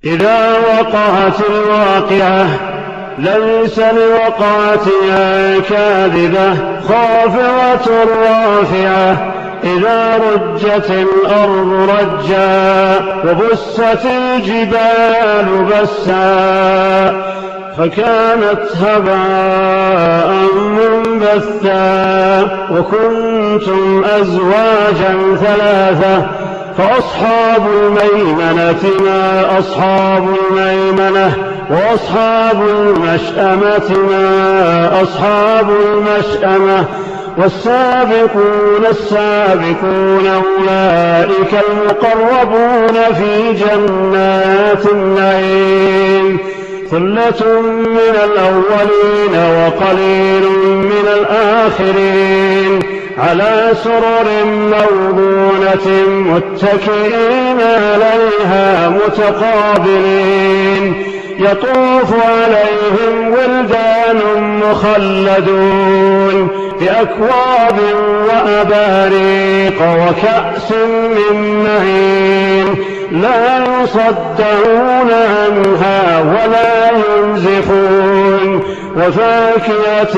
إذا وقعت الواقعة ليس لوقعتها كاذبة خافضة رافعة إذا رجت الأرض رجا وبست الجبال بسا فكانت هباء منبثا وكنتم أزواجا ثلاثة فأصحاب الميمنة ما أصحاب الميمنة وأصحاب المشأمة ما أصحاب المشأمة والسابقون السابقون أولئك المقربون في جنات النعيم ثلة من الأولين وقليل من الآخرين على سرر موضونة متكئين عليها متقابلين يطوف عليهم ولدان مخلدون بأكواب وأباريق وكأس من معين لا يصدعون عنها ولا ينزفون وفاكهة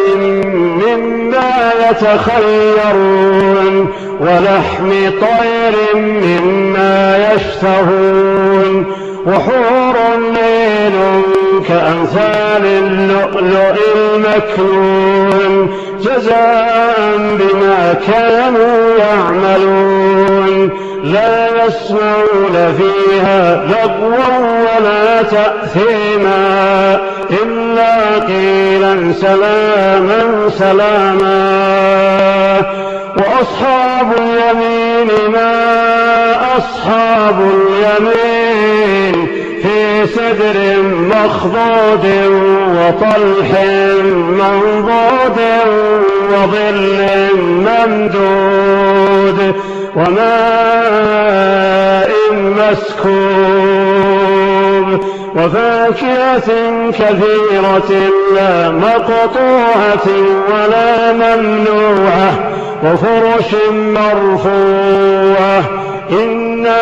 مما يتخيرون ولحم طير مما يشتهون وحور عين كأمثال اللؤلؤ المكنون جزاء بما كانوا يعملون لا يسمعون فيها لغوا ولا تأثيما إلا قيلا سلاما سلاما وأصحاب اليمين ما أصحاب اليمين في سدر مخضود وطلح منضود وظل ممدود وماء مسكوب وفاكهة كثيرة لا مقطوعة ولا ممنوعة وفرش مرفوعة إنا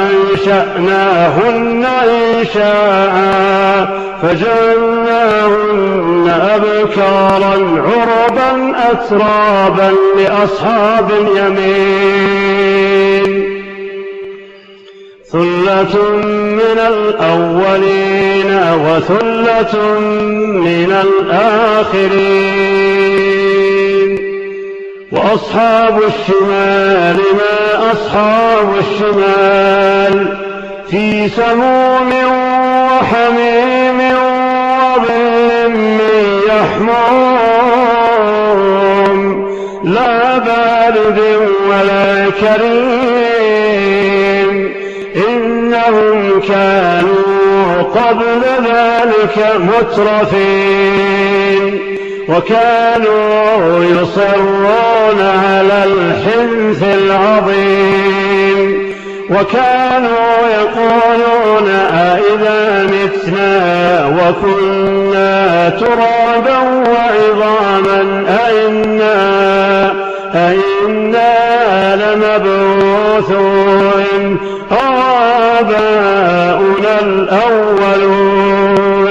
أنشأناهن إنشاء فجعلناهن أبكارا عربا أترابا لأصحاب اليمين ثلة من الأولين وثلة من الآخرين وأصحاب الشمال ما أصحاب الشمال في سموم وحميم وظل من يحموم لا بارد ولا كريم إنهم كانوا قبل ذلك مترفين وكانوا يصرون على الحنث العظيم وكانوا يقولون أئذا متنا وكنا ترابا وعظاما أئنا لمبعوثون آباؤنا الأولون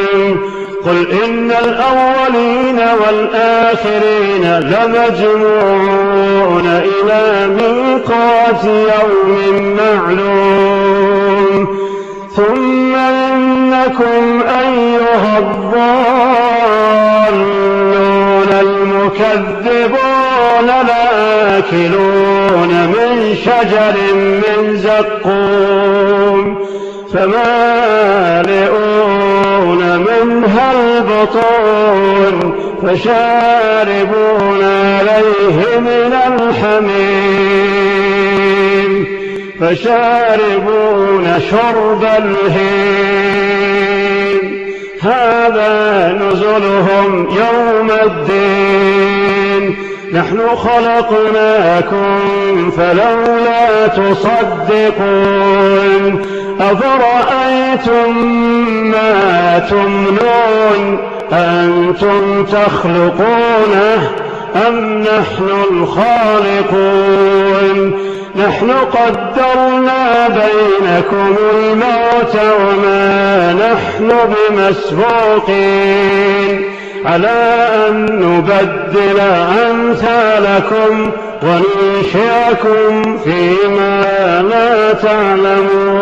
قل إن الأولين والآخرين لمجموعون إلى ميقات يوم معلوم ثم إنكم أيها الضالون المكذبون لآكلون من شجر من زقوم فمالئون منها البطون فشاربون عليه من الحميم فشاربون شرب الهيم هذا نزلهم يوم الدين نحن خلقناكم فلولا تصدقون أفرأيتم ما تمنون أنتم تخلقونه أم نحن الخالقون نحن قدرنا بينكم الموت وما نحن بمسبوقين على أن نبدل أمثالكم وننشئكم فيما لا تعلمون.